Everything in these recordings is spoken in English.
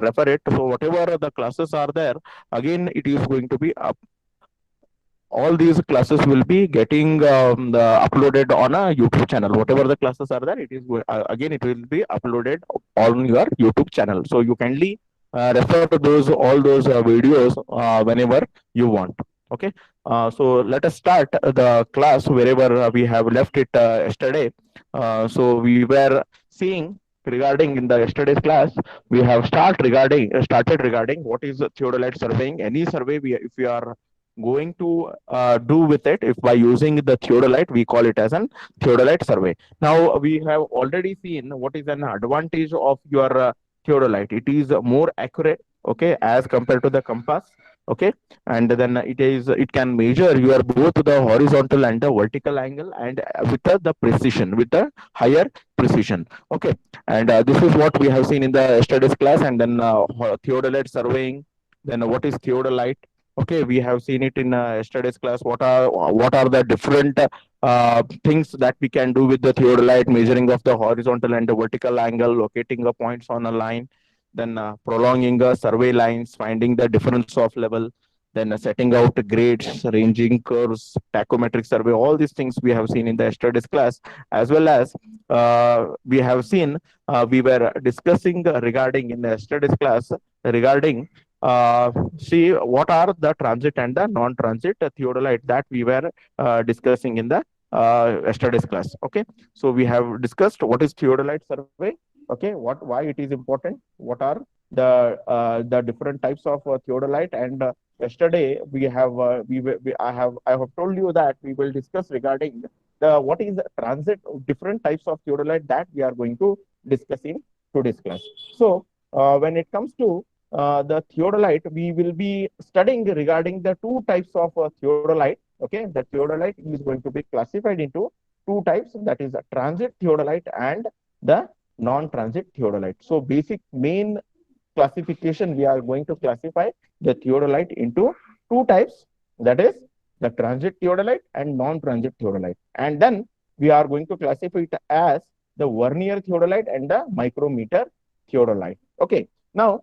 refer it. So whatever the classes are there, again it is going to be up. All these classes will be getting uploaded on a YouTube channel. Whatever the classes are there, it is again it will be uploaded on your YouTube channel. So you kindly refer to those all those videos whenever you want. Okay. So let us start the class wherever we have left it yesterday. So we were seeing regarding in the yesterday's class, we have started regarding what is theodolite surveying. Any survey if we are going to do with it, if by using the theodolite, we call it as an theodolite survey. Now we have already seen what is an advantage of your theodolite. It is more accurate, okay, as compared to the compass. Okay. And then it can measure your both the horizontal and the vertical angle, and with the precision, with the higher precision. Okay. And this is what we have seen in the yesterday's class. And then theodolite surveying, then what is theodolite. Okay, we have seen it in yesterday's class. What are the different things that we can do with the theodolite? Measuring of the horizontal and the vertical angle, locating the points on a line, then prolonging survey lines, finding the difference of level, then setting out grades, ranging curves, tachometric survey. All these things we have seen in the yesterday's class, as well as we have seen, we were discussing regarding in the yesterday's class regarding see what are the transit and the non-transit theodolite that we were discussing in the yesterday's class. Okay. So we have discussed what is theodolite survey. Okay. Why it is important, what are the different types of theodolite. And yesterday we have I have told you that we will discuss regarding the what is transit, different types of theodolite that we are going to discuss in today's class. So when it comes to the theodolite, we will be studying regarding the two types of theodolite. Okay, the theodolite is going to be classified into two types, that is a transit theodolite and the non-transit theodolite. So basic main classification, we are going to classify the theodolite into two types, that is the transit theodolite and non-transit theodolite. And then we are going to classify it as the vernier theodolite and the micrometer theodolite. Okay. Now,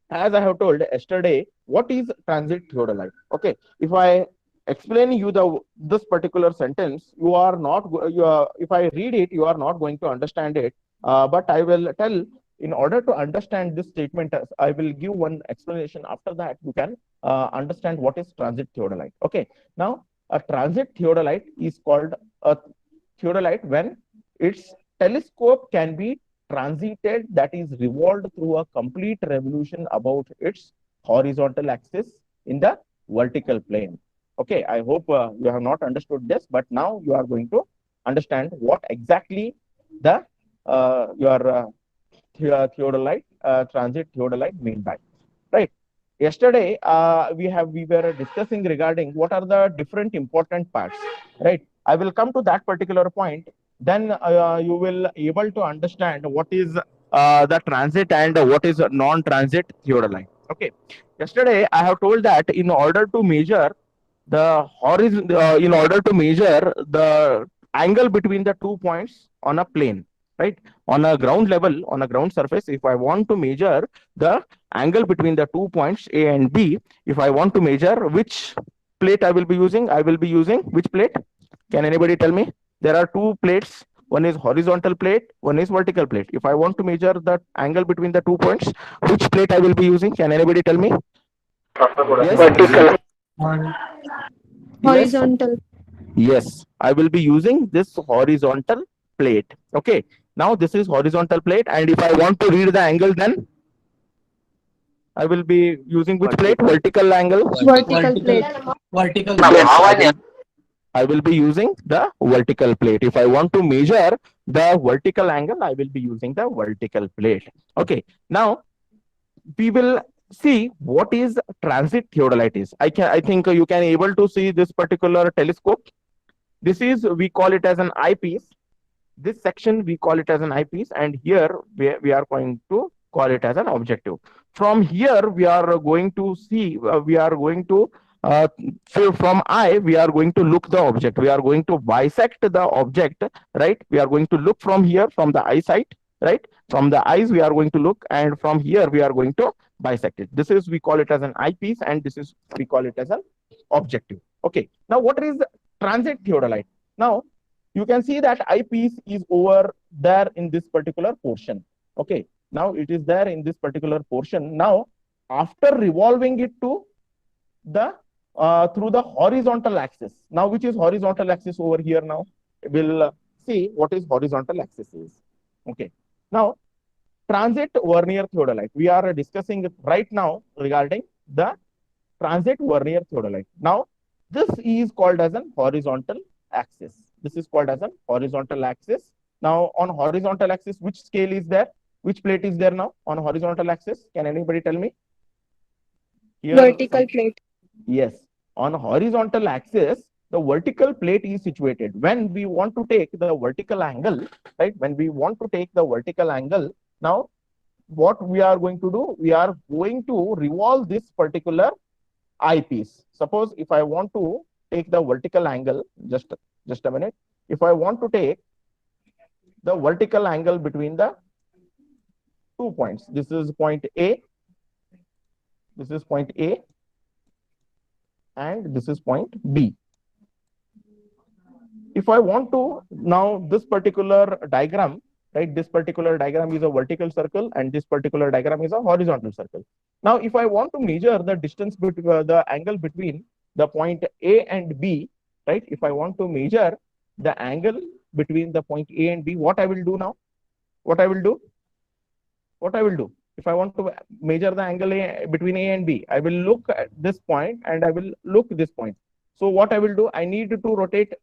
as I have told yesterday, what is transit theodolite? Okay, if I explain you this particular sentence, you are not if I read it, you are not going to understand it. But I will tell, in order to understand this statement, I will give one explanation. After that, you can understand what is transit theodolite. Okay, now a transit theodolite is called a theodolite when its telescope can be transited, that is revolved through a complete revolution about its horizontal axis in the vertical plane. Okay, I hope you have not understood this, but now you are going to understand what exactly the your theodolite, transit theodolite mean by. Right. Yesterday, we were discussing regarding what are the different important parts. Right. I will come to that particular point. Then you will able to understand what is the transit and what is non-transit theodolite. Okay. Yesterday, I have told that in order to measure the horizon, in order to measure the angle between the 2 points on a plane, right, on a ground level, on a ground surface, if I want to measure the angle between the 2 points A and B, if I want to measure which plate I will be using, which plate? Can anybody tell me? There are two plates. One is horizontal plate, one is vertical plate. If I want to measure the angle between the 2 points, which plate I will be using? Can anybody tell me? Yes. Vertical. Yes. Horizontal. Yes, I will be using this horizontal plate. Okay. Now this is horizontal plate, and if I want to read the angle, then I will be using which plate? Vertical angle. Vertical plate. Vertical. I will be using the vertical plate. If I want to measure the vertical angle, I will be using the vertical plate. Okay. Now we will see what is transit theodolite is. I think you can able to see this particular telescope. This is, we call it as an eyepiece. This section we call it as an eyepiece, and here we are going to call it as an objective. From here we are going to see, we are going to so from eye we are going to look the object, we are going to bisect the object, right? We are going to look from here, from the eyesight, right? From the eyes we are going to look, and from here we are going to bisect it. This is, we call it as an eyepiece, and this is, we call it as an objective. Okay, now what is the transit theodolite? Now you can see that eyepiece is over there in this particular portion. Okay, now it is there in this particular portion. Now after revolving it to the through the horizontal axis, now which is horizontal axis over here? Now we'll see what is horizontal axis is. Okay, now transit vernier theodolite, we are discussing right now regarding the transit vernier theodolite. Now this is called as an horizontal axis. This is called as an horizontal axis. Now on horizontal axis, which scale is there? Which plate is there now on horizontal axis? Can anybody tell me? Here, Vertical plate. yes, on horizontal axis, the vertical plate is situated. When we want to take the vertical angle, right? When we want to take the vertical angle, now what we are going to do? We are going to revolve this particular eyepiece. Suppose if I want to take the vertical angle, just a minute. If I want to take the vertical angle between the 2 points, this is point A, this is point A, and this is point B. If I want to, now this particular diagram, right? This particular diagram is a vertical circle, and this particular diagram is a horizontal circle. Now, if I want to measure the distance between the angle between the point A and B, right? If I want to measure the angle between the point A and B, what I will do now? What I will do? What I will do? If I want to measure the angle between A and B, I will look at this point and I will look this point. So what I will do? I need to rotate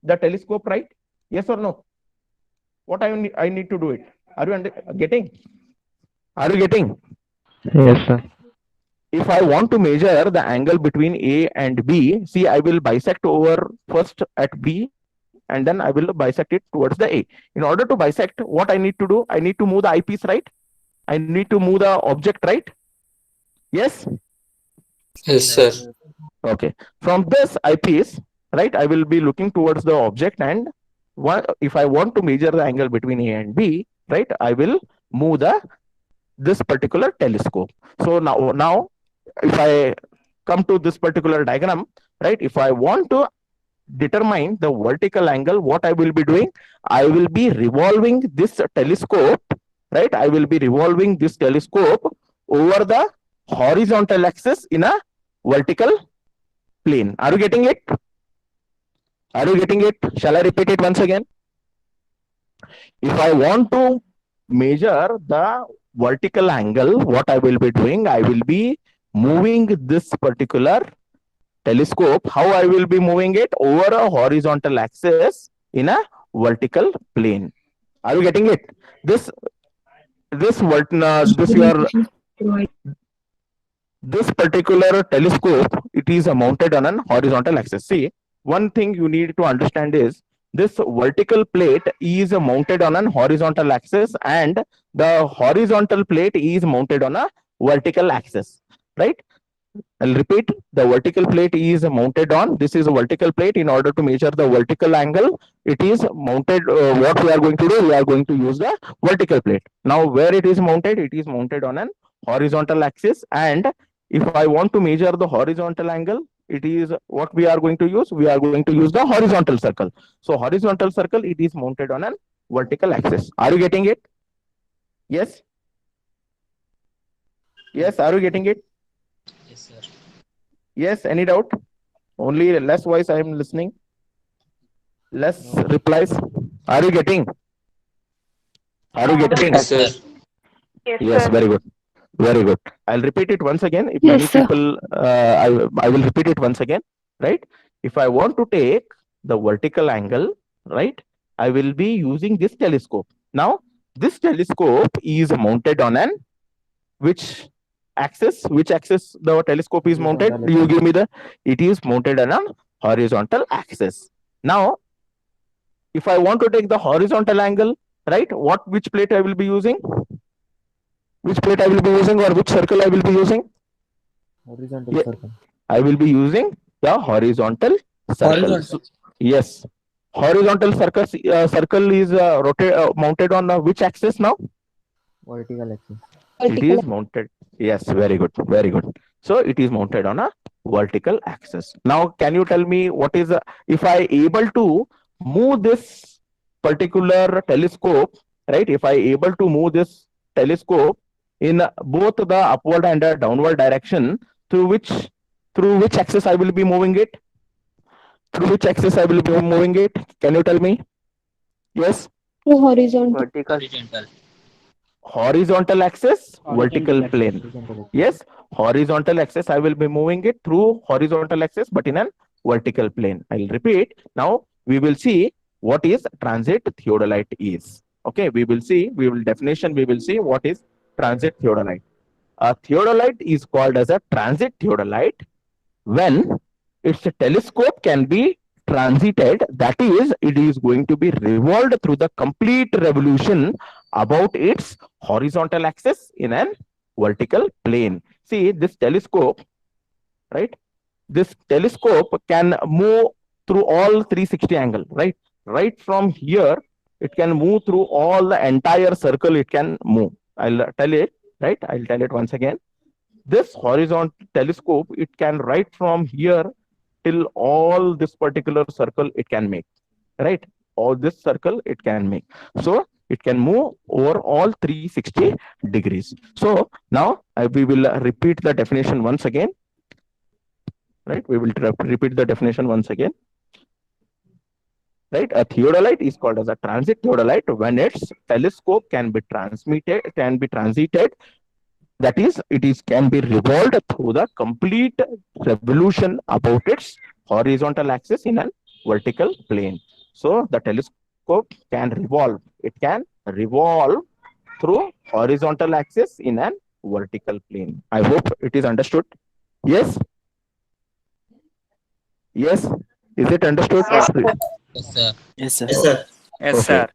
the telescope, right? Yes or no? What I need to do it? Are you getting? Are you getting? Yes, sir. If I want to measure the angle between A and B, see, I will bisect over first at B, and then I will bisect it towards the A. In order to bisect, what I need to do? I need to move the eyepiece, right? I need to move the object, right? Yes? Yes, sir. Okay. From this eyepiece, right, I will be looking towards the object, and if I want to measure the angle between A and B, right, I will move this particular telescope. So now if I come to this particular diagram, right, if I want to determine the vertical angle, what I will be doing? I will be revolving this telescope, right? I will be revolving this telescope over the horizontal axis in a vertical plane. Are you getting it? Are you getting it? Shall I repeat it once again? If I want to measure the vertical angle, what I will be doing? I will be moving this particular telescope. How I will be moving it? Over a horizontal axis in a vertical plane. Are you getting it? This particular telescope, it is mounted on an horizontal axis. See, one thing you need to understand is this vertical plate is mounted on an horizontal axis, and the horizontal plate is mounted on a vertical axis, right? I'll repeat, the vertical plate is mounted on, this is a vertical plate. In order to measure the vertical angle, it is mounted, what we are going to do? We are going to use the vertical plate. Now, where it is mounted? It is mounted on an horizontal axis, and if I want to measure the horizontal angle, it is what we are going to use? We are going to use the horizontal circle. So horizontal circle, it is mounted on an vertical axis. Are you getting it? Yes? Yes, are you getting it? Yes, sir. Yes, any doubt? Only less voice I am listening. Less replies. Are you getting? Are you getting? Yes, sir. Yes, very good. Very good. I'll repeat it once again. If Yes, many sir. people, I will repeat it once again, right? If I want to take the vertical angle, right, I will be using this telescope. Now, this telescope is mounted on an which axis? Which axis the telescope is mounted? You give me the, it is mounted on an horizontal axis. Now, if I want to take the horizontal angle, right, which plate I will be using? Which plate I will be using, or which circle I will be using? Horizontal circle. I will be using the horizontal circle. Horizontal. Yes. Horizontal circle is mounted on which axis now? Vertical axis. It is mounted. Yes, very good, very good. So it is mounted on a vertical axis. Now, can you tell me what is if I able to move this particular telescope, right? If I able to move this telescope in both the upward and downward direction, through which axis I will be moving it? Through which axis I will be moving it? Can you tell me? Yes. Horizontal. Vertical. Horizontal. Horizontal axis, vertical Horizontal plane. axis. Yes, horizontal axis, I will be moving it through horizontal axis, but in an vertical plane. I'll repeat. Now we will see what is transit theodolite is. Okay, we will see, we will see what is transit theodolite. A theodolite is called as a transit theodolite when its telescope can be transited, that is, it is going to be revolved through the complete revolution about its horizontal axis in an vertical plane. See, this telescope, right? This telescope can move through all 360 angle, right? Right from here, it can move through all the entire circle, it can move. I'll tell it, right? I'll tell it once again. This horizontal telescope, it can right from here till all this particular circle it can make, right? All this circle it can make. So it can move over all 360 degrees. So now we will repeat the definition once again, right? We will repeat the definition once again. Right, a theodolite is called as a transit theodolite when its telescope can be transited, that is, can be revolved through the complete revolution about its horizontal axis in a vertical plane. So the telescope can revolve. It can revolve through horizontal axis in a vertical plane. I hope it is understood. Yes. Yes. Is it understood? Yes, sir. Yes, sir. Yes, sir. Yes, Okay. sir.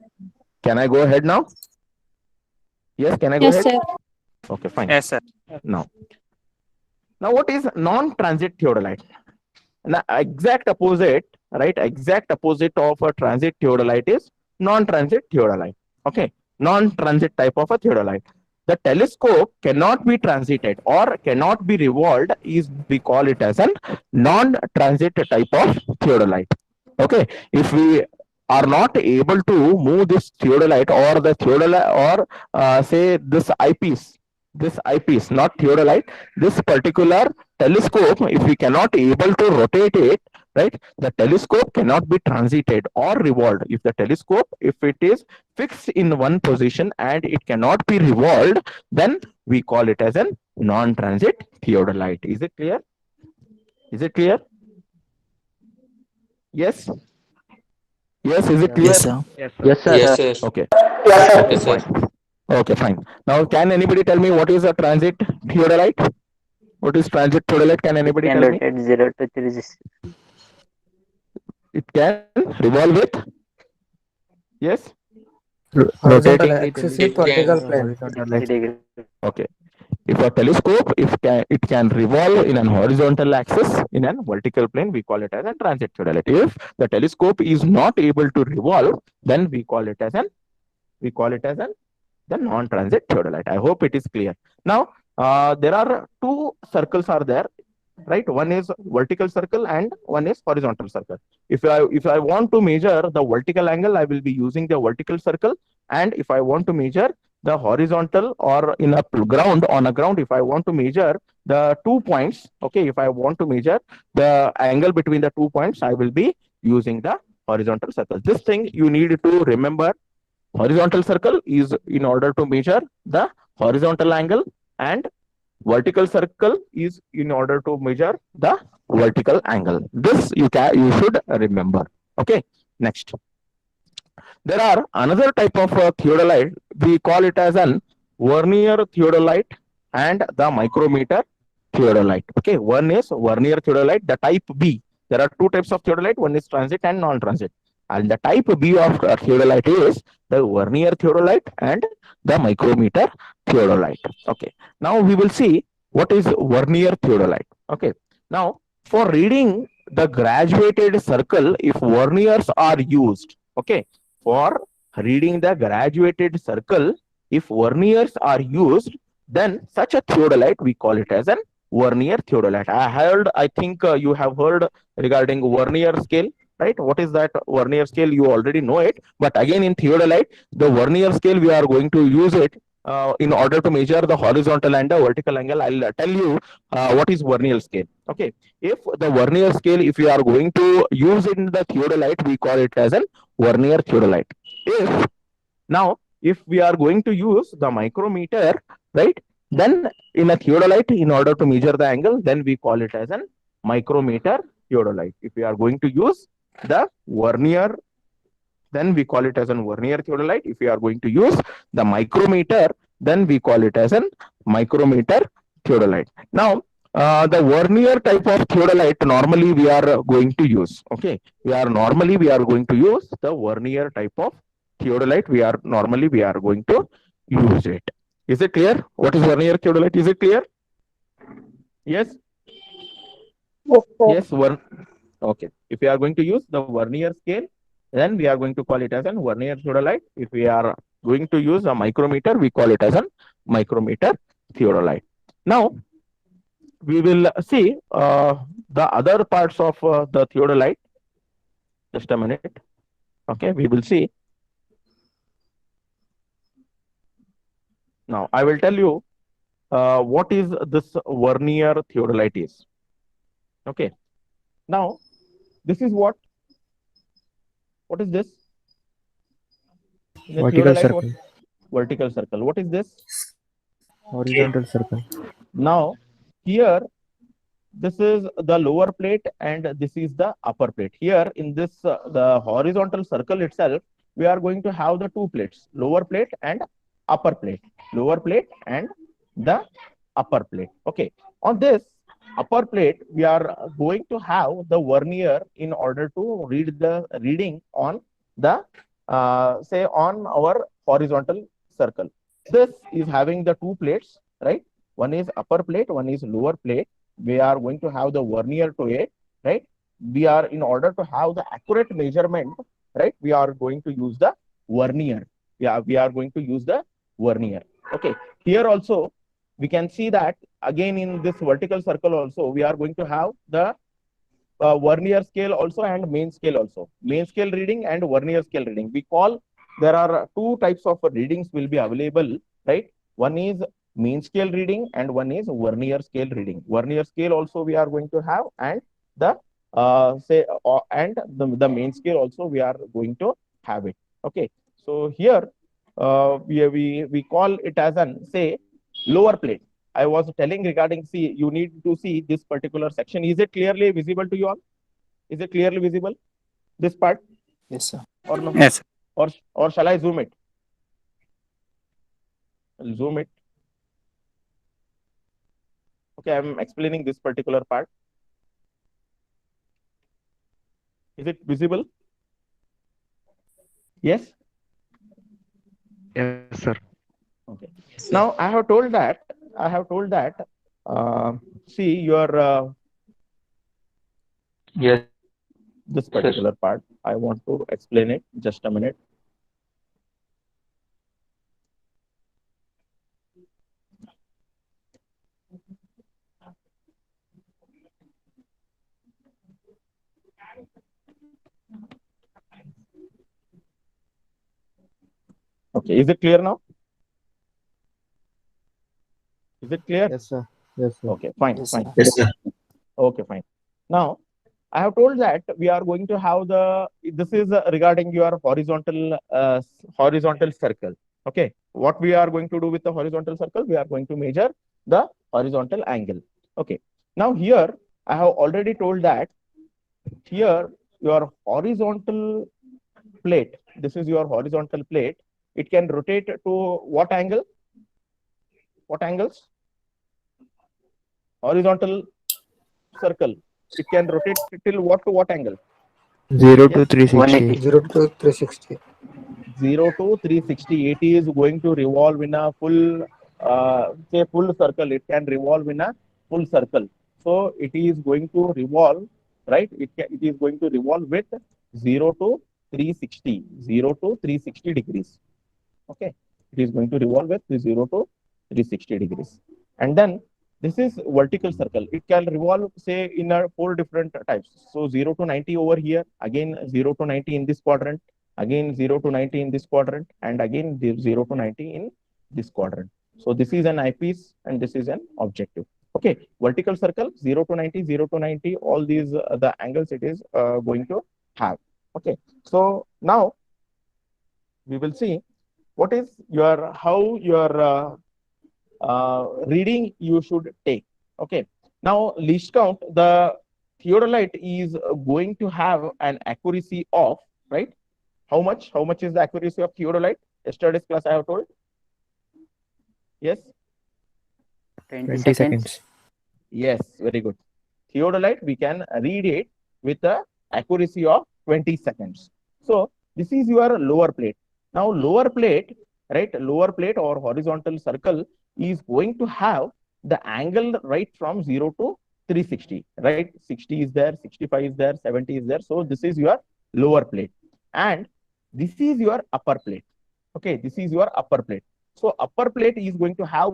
Can I go ahead now? Yes. Can I go Yes, ahead? sir. Okay, fine. Yes, sir. Now what is non-transit theodolite? Now, exact opposite, right? Exact opposite of a transit theodolite is non-transit theodolite. Okay, non-transit type of a theodolite. The telescope cannot be transited or cannot be revolved. Is we call it as a non-transit type of theodolite. Okay, if we are not able to move this theodolite or the theodolite or say this eyepiece, not theodolite, this particular telescope, if we cannot able to rotate it, right, the telescope cannot be transited or revolved. If the telescope, if it is fixed in one position and it cannot be revolved, then we call it as a non-transit theodolite. Is it clear? Is it clear? Yes. Yes, is it clear? Yes, sir. Yes, sir. Yes, sir. Okay. Yes, sir. Fine. Okay, fine. Now, can anybody tell me what is a transit theodolite? What is transit theodolite? Can anybody Can tell me? rotate 0 to 360. It can revolve with? Yes. Horizontal Rotating axis It is vertical can- plane. 360 degree. Okay. If a telescope, if it can revolve in an horizontal axis in a vertical plane, we call it as a transit theodolite. If the telescope is not able to revolve, then we call it as the non-transit theodolite. I hope it is clear. Now, there are two circles are there, right? One is vertical circle and one is horizontal circle. If I want to measure the vertical angle, I will be using the vertical circle, and if I want to measure the horizontal or in a ground, on a ground, if I want to measure the 2 points, okay, if I want to measure the angle between the 2 points, I will be using the horizontal circle. This thing you need to remember. Horizontal circle is in order to measure the horizontal angle, and vertical circle is in order to measure the vertical angle. This you should remember. Okay, next. There are another type of theodolite. We call it as an vernier theodolite and the micrometer theodolite. Okay, one is vernier theodolite, the type B. There are two types of theodolite. One is transit and non-transit. And the type B of theodolite is the vernier theodolite and the micrometer theodolite. Okay. Now we will see what is vernier theodolite. Okay. Now for reading the graduated circle, if verniers are used, okay, for reading the graduated circle, if verniers are used, then such a theodolite we call it as an vernier theodolite. I think you have heard regarding vernier scale, right? What is that vernier scale? You already know it, but again in theodolite, the vernier scale we are going to use it in order to measure the horizontal and the vertical angle. I'll tell you what is vernier scale. Okay, if the vernier scale, if we are going to use in the theodolite, we call it as an vernier theodolite. If we are going to use the micrometer, right, then in a theodolite, in order to measure the angle, then we call it as an micrometer theodolite. If we are going to use the vernier, then we call it as an vernier theodolite. If we are going to use the micrometer, then we call it as an micrometer theodolite. Now, the vernier type of theodolite normally we are going to use. Okay, we are going to use the vernier type of theodolite. We are going to use it. Is it clear? What is vernier theodolite? Is it clear? Yes. Yes. Okay. If we are going to use the vernier scale, then we are going to call it as a vernier theodolite. If we are going to use a micrometer, we call it as a micrometer theodolite. Now, we will see the other parts of the theodolite. Just a minute. Okay, we will see. Now, I will tell you what is this vernier theodolite is. Okay. Now, this is what is this? The Vertical theodolite, circle. vertical circle. What is this? Horizontal circle. Now, here, this is the lower plate and this is the upper plate. Here in this, the horizontal circle itself, we are going to have the two plates, lower plate and upper plate. Lower plate and the upper plate. Okay. On this upper plate, we are going to have the vernier in order to read the reading on the, say, on our horizontal circle. This is having the two plates, right? One is upper plate, one is lower plate. We are going to have the vernier to it, right? We are, in order to have the accurate measurement, right, we are going to use the vernier. Yeah, we are going to use the vernier. Okay. Here also, we can see that again in this vertical circle also, we are going to have the vernier scale also and main scale also. Main scale reading and vernier scale reading. We call, there are two types of readings will be available, right? One is main scale reading and one is vernier scale reading. Vernier scale also we are going to have, and the the main scale also we are going to have it. Okay. So here we call it as an, say, lower plate. I was telling regarding, see, you need to see this particular section. Is it clearly visible to you all? Is it clearly visible, this part? Yes, sir. Or no? Yes. Or shall I zoom it? I'll zoom it. Okay, I'm explaining this particular part. Is it visible? Yes? Yes, sir. Okay. Yes, sir. Now I have told that see your Yes. this particular part. I want to explain it. Just a minute. Okay, is it clear now? Is it clear? Yes, sir. Yes, sir. Okay, fine, Yes, fine. sir. Yes, sir. Okay, fine. Now, I have told that we are going to have this is regarding your horizontal circle. Okay, what we are going to do with the horizontal circle? We are going to measure the horizontal angle. Okay, now here I have already told that here your horizontal plate, this is your horizontal plate, it can rotate to what angle? What angles? Horizontal circle, it can rotate till what to what angle? 0 to Yes. 360. 0 to 360. 0 to 360. It is going to revolve in a full, say, full circle. It can revolve in a full circle. So it is going to revolve right? It is going to revolve with 0 to 360, 0 to 360 degrees. Okay, it is going to revolve with 0 to 360 degrees. And then this is vertical circle. It can revolve, say, in four different types. So 0 to 90 over here, again 0 to 90 in this quadrant, again 0 to 90 in this quadrant, and again 0 to 90 in this quadrant. So this is an eyepiece and this is an objective. Okay, vertical circle, 0 to 90, 0 to 90, all these the angles it is going to have. Okay, so now we will see what is your how your reading you should take. Okay, now least count, the theodolite is going to have an accuracy of, right? How much is the accuracy of theodolite? Yesterday's class I have told. Yes, 20 seconds. yes, very good. Theodolite, we can read it with the accuracy of 20 seconds. So this is your lower plate. Now lower plate, right? Lower plate or horizontal circle is going to have the angle right from 0 to 360, right? 60 is there, 65 is there, 70 is there. So this is your lower plate. And this is your upper plate. Okay, this is your upper plate. So upper plate is going to have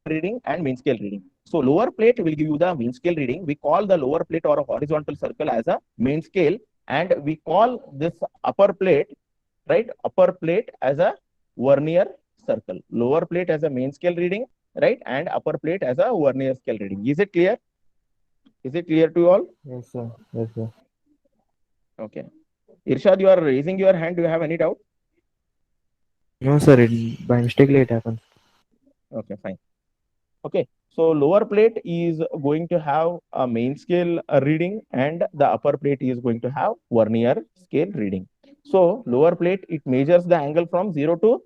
reading and mean scale reading. So lower plate will give you the mean scale reading. We call the lower plate or a horizontal circle as a mean scale, and we call this upper plate, right? Upper plate as a vernier circle. Lower plate as a mean scale reading, right? And upper plate as a vernier scale reading. Is it clear? Is it clear to you all? Yes, sir. Yes, sir. Okay. Irshad, you are raising your hand. Do you have any doubt? No, sir. By mistake it happens. Okay, fine. Okay, so lower plate is going to have a main scale reading and the upper plate is going to have vernier scale reading. So lower plate, it measures the angle from 0 to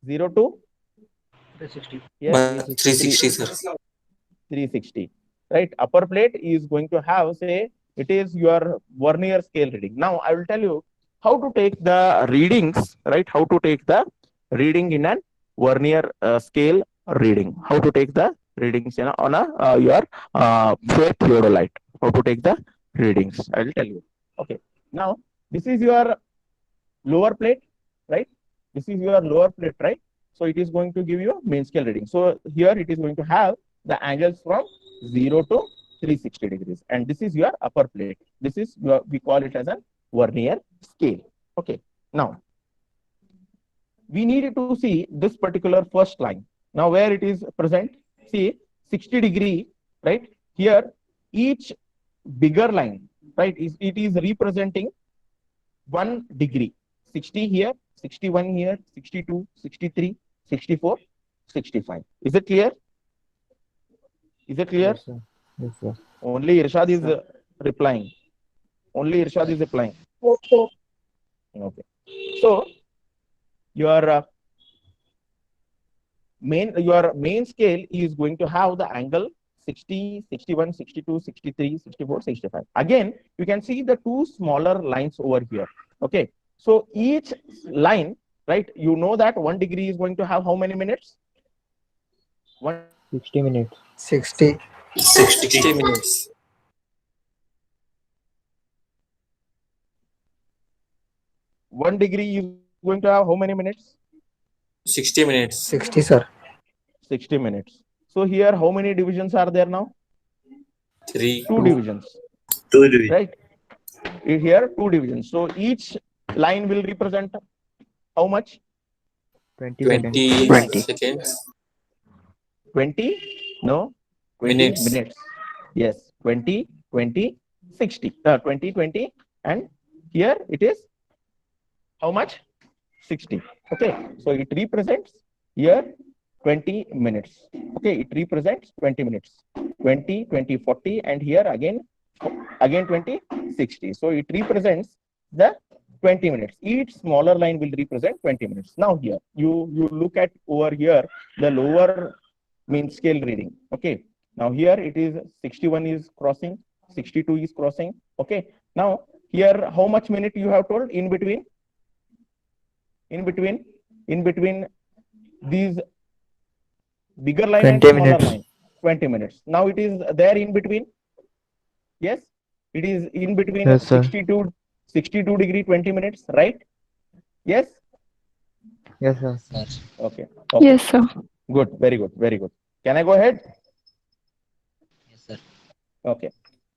360. yes, 360, sir. 360, right? Upper plate is going to have, say, it is your vernier scale reading. Now I will tell you how to take the readings, right? How to take the reading in an vernier scale reading. How to take the readings on a your fair theodolite. How to take the readings? I will tell you. Okay. Now this is your lower plate, right? This is your lower plate, right? So it is going to give you a main scale reading. So here it is going to have the angles from 0 to 360 degrees, and this is your upper plate. This is your, we call it as a vernier scale. Okay. Now we need to see this particular first line. Now where it is present, see 60 degree, right? Here each bigger line, right, it is representing 1 degree. 60 here, 61 here, 62, 63, 64, 65. Is it clear? Is it clear? Yes, sir. Yes, sir. Only Irshad is replying. Only Irshad is replying. Okay. So your main scale is going to have the angle 60, 61, 62, 63, 64, 65. Again, you can see the two smaller lines over here. Okay. So each line, right, you know that 1 degree is going to have how many minutes? 60 minutes. 60. 60 minutes. 1 degree is going to have how many minutes? 60 minutes. 60, sir. 60 minutes. So here, how many divisions are there now? 3. 2 divisions. 2 divisions. Right? Here, 2 divisions. So each line will represent how much? 20 20 seconds. seconds. 20? No. 20 Minutes. Yes. 20, 20, 60. 20, 20. And here it is how much? 60. Okay. So it represents here 20 minutes. Okay. It represents 20 minutes. 20, 20, 40. And here again 20, 60. So it represents the 20 minutes. Each smaller line will represent 20 minutes. Now here, you look at over here, the lower mean scale reading. Okay. Now here it is 61 is crossing, 62 is crossing. Okay. Now here, how much minute you have told in between? In between these Bigger line and 20 smaller minutes. line. 20 minutes. Now it is there in between. Yes, it is in between Yes, sir. 62 degree 20 minutes, right? Yes. Yes, sir. Okay. Okay. Yes, sir. Good. Very good. Very good. Can I go ahead? Yes, sir. Okay.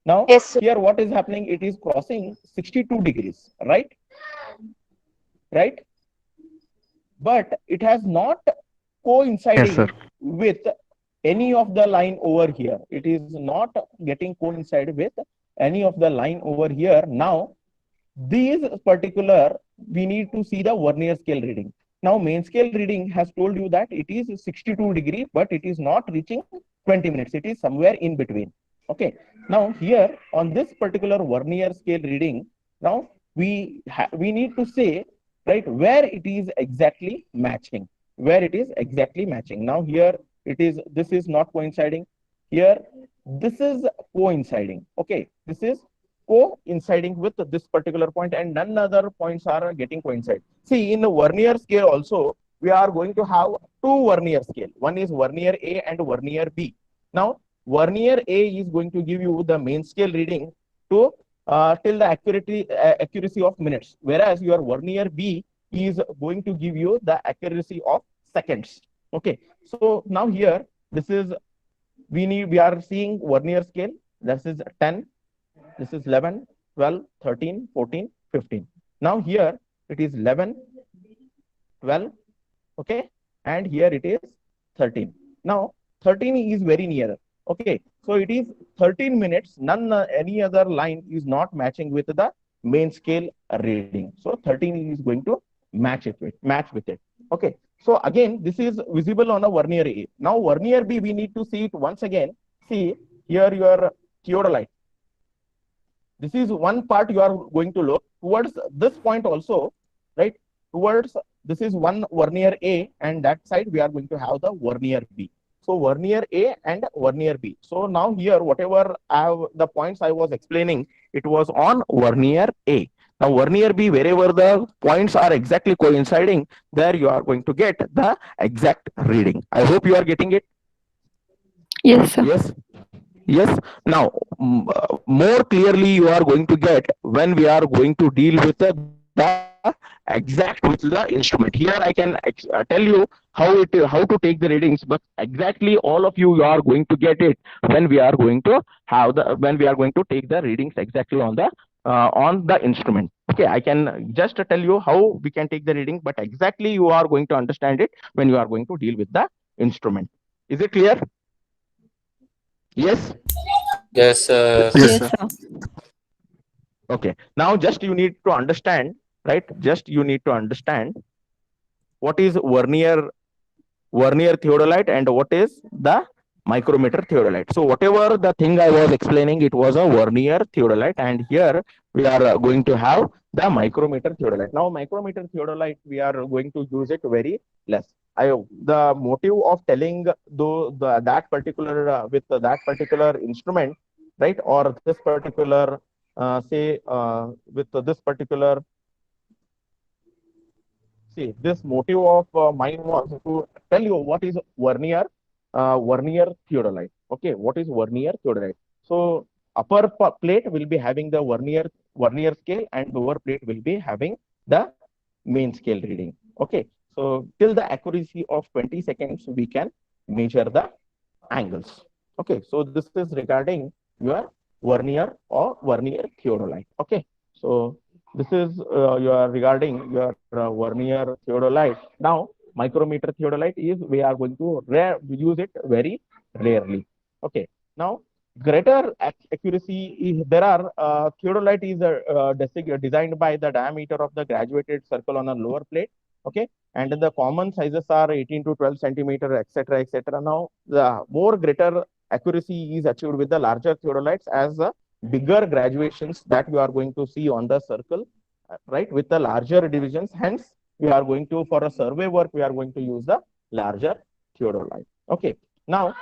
Now Yes, sir. here what is happening? It is crossing 62 degrees, right? Right. But it has not coinciding Yes, sir. with any of the line over here. It is not getting coincide with any of the line over here. Now, these particular, we need to see the Vernier scale reading. Now, main scale reading has told you that it is 62 degree, but it is not reaching 20 minutes. It is somewhere in between. Okay. Now, here on this particular Vernier scale reading, now we need to say, right, where it is exactly matching. Where it is exactly matching. Now, here it is, this is not coinciding. Here, this is coinciding. Okay. This is coinciding with this particular point, and none other points are getting coincide. See, in the Vernier scale also, we are going to have two Vernier scale. One is Vernier A and Vernier B. Now, Vernier A is going to give you the main scale reading to till the accuracy of minutes, whereas your Vernier B is going to give you the accuracy of seconds. Okay, so now here this is we are seeing Vernier scale. This is 10. This is 11, 12, 13, 14, 15. Now here it is 11, 12, okay, and here it is 13. Now 13 is very near. Okay, so it is 13 minutes. Any other line is not matching with the main scale reading. So 13 is going to match with it. Okay, so again, this is visible on a Vernier A. Now Vernier B, we need to see it once again. See here your theodolite. This is one part you are going to look towards this point also, right? Towards this is one Vernier A, and that side we are going to have the Vernier B. So Vernier A and Vernier B. So now here, whatever the points I was explaining, it was on Vernier A. Now Vernier B, wherever the points are exactly coinciding, there you are going to get the exact reading. I hope you are getting it. Yes, sir. Yes. Yes. Now, more clearly you are going to get when we are going to deal with the exact with the instrument. Here I can tell you how to take the readings, but exactly all of you are going to get it when we are going to take the readings exactly on the instrument. Okay, I can just tell you how we can take the reading, but exactly you are going to understand it when you are going to deal with the instrument. Is it clear? Yes. Yes, Yes, sir. Okay. Now just you need to understand, right? Just you need to understand what is Vernier theodolite and what is the micrometer theodolite. So whatever the thing I was explaining, it was a Vernier theodolite, and here we are going to have the micrometer theodolite. Now micrometer theodolite, we are going to use it very less. The motive of telling that particular with that particular instrument, right, or this particular with this particular, see, this motive of mine was to tell you what is Vernier theodolite. Okay, what is Vernier theodolite? So upper plate will be having the Vernier scale, and lower plate will be having the main scale reading. Okay, so till the accuracy of 20 seconds, we can measure the angles. Okay, so this is regarding your Vernier or Vernier theodolite. Okay, so this is regarding your Vernier theodolite. Now, micrometer theodolite is we are going to use it very rarely. Okay, now greater accuracy is there are theodolite is designed by the diameter of the graduated circle on a lower plate. Okay, and the common sizes are 18 to 12 centimeter, etc., etc. Now, the more greater accuracy is achieved with the larger theodolites as bigger graduations that you are going to see on the circle, right, with the larger divisions. Hence, we are going to, for a survey work, we are going to use the larger theodolite. Okay. Now,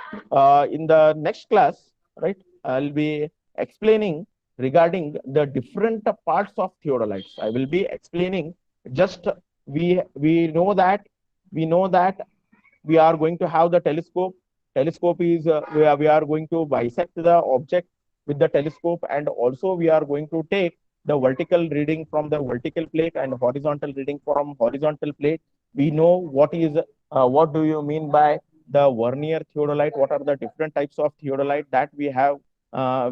in the next class, right, I'll be explaining regarding the different parts of theodolites. I will be explaining just we know that we are going to have the telescope. Telescope is we are going to bisect the object with the telescope, and also we are going to take the vertical reading from the vertical plate and horizontal reading from horizontal plate. We know what do you mean by the vernier theodolite, what are the different types of theodolite that we have,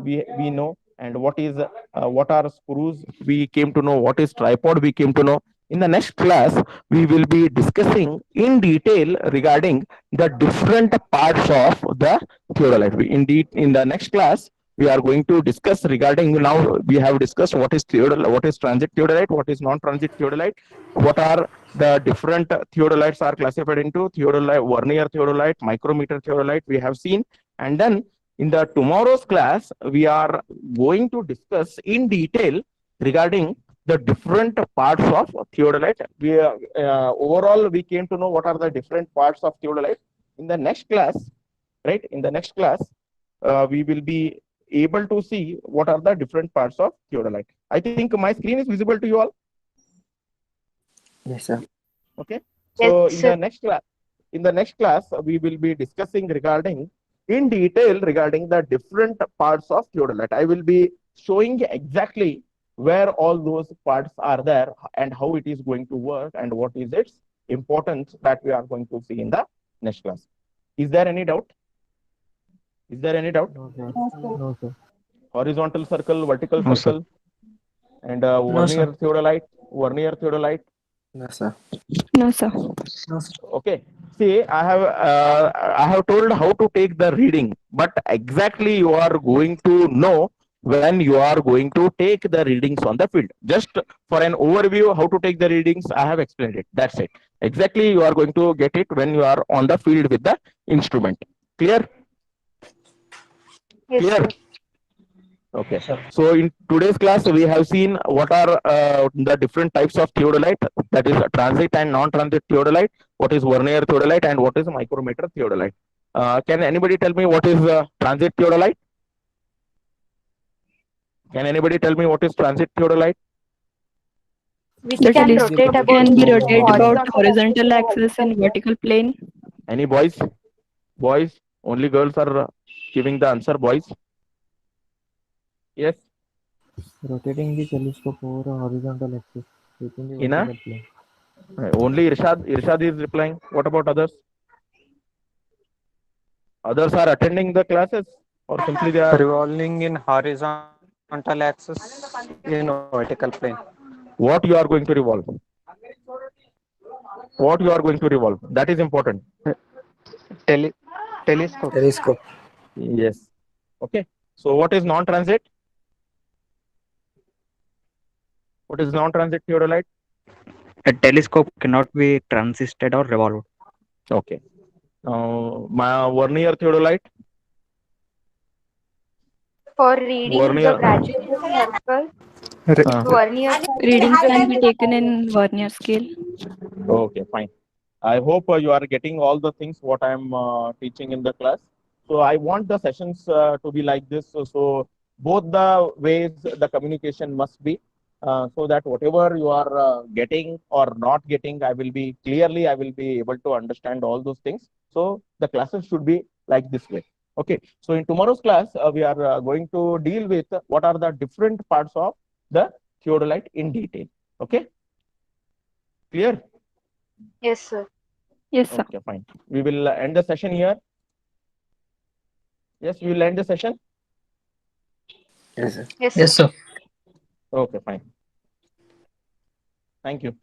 we know, and what are screws, we came to know, what is tripod, we came to know. In the next class we will be discussing in detail regarding the different parts of the theodolite. In the next class we are going to discuss regarding, now we have discussed what is theodolite, what is transit theodolite, what is non-transit theodolite, what are the different theodolites are classified into theodolite, vernier theodolite, micrometer theodolite we have seen. And then in the tomorrow's class we are going to discuss in detail regarding the different parts of theodolite. We overall we came to know what are the different parts of theodolite. In the next class, right? In the next class, we will be able to see what are the different parts of theodolite. I think my screen is visible to you all. Yes, sir. Okay. So Yes, sir. in the next class, we will be discussing regarding in detail regarding the different parts of theodolite. I will be showing exactly where all those parts are there and how it is going to work and what is its importance that we are going to see in the next class. Is there any doubt? Is there any doubt? No, sir. No, sir. Horizontal circle, vertical No, sir. circle, and No, sir. vernier theodolite. No, sir. No, sir. Okay. See, I have told how to take the reading, but exactly you are going to know when you are going to take the readings on the field. Just for an overview, how to take the readings, I have explained it. That's it. Exactly, you are going to get it when you are on the field with the instrument. Clear? Yes, Clear? sir. Okay. So in today's class, we have seen what are the different types of theodolite, that is transit and non-transit theodolite, what is vernier theodolite, and what is micrometer theodolite. Can anybody tell me what is transit theodolite? Can anybody tell me what is transit theodolite? Which The can telescope rotate about can be rotated about horizontal horizontal axis and vertical plane. Any boys? Boys? Only girls are giving the answer, boys. Yes. Rotating the telescope over a horizontal axis within the In a- vertical plane. Only Irshad is replying. What about others? Others are attending the classes or simply they are Revolving in horizontal axis in vertical plane. what you are going to revolve? What you are going to revolve? That is important. Telescope. Telescope. Yes. Okay. So what is non-transit? What is non-transit theodolite? A telescope cannot be transisted or revolved. Okay. My vernier theodolite. for reading Vernier. the graduated circle. Uh, Vernier Readings can be taken in vernier scale. Okay, fine. I hope you are getting all the things what I'm teaching in the class. So I want the sessions to be like this. So both the ways the communication must be, so that whatever you are getting or not getting, I will be able to understand all those things. So the classes should be like this way. Okay. So in tomorrow's class, we are going to deal with what are the different parts of the theodolite in detail. Okay. Clear? Yes, sir. Yes, sir. Okay, fine. We will end the session here. Yes, we will end the session. Yes, sir. Yes, Yes, sir. sir. Okay, fine. Thank you.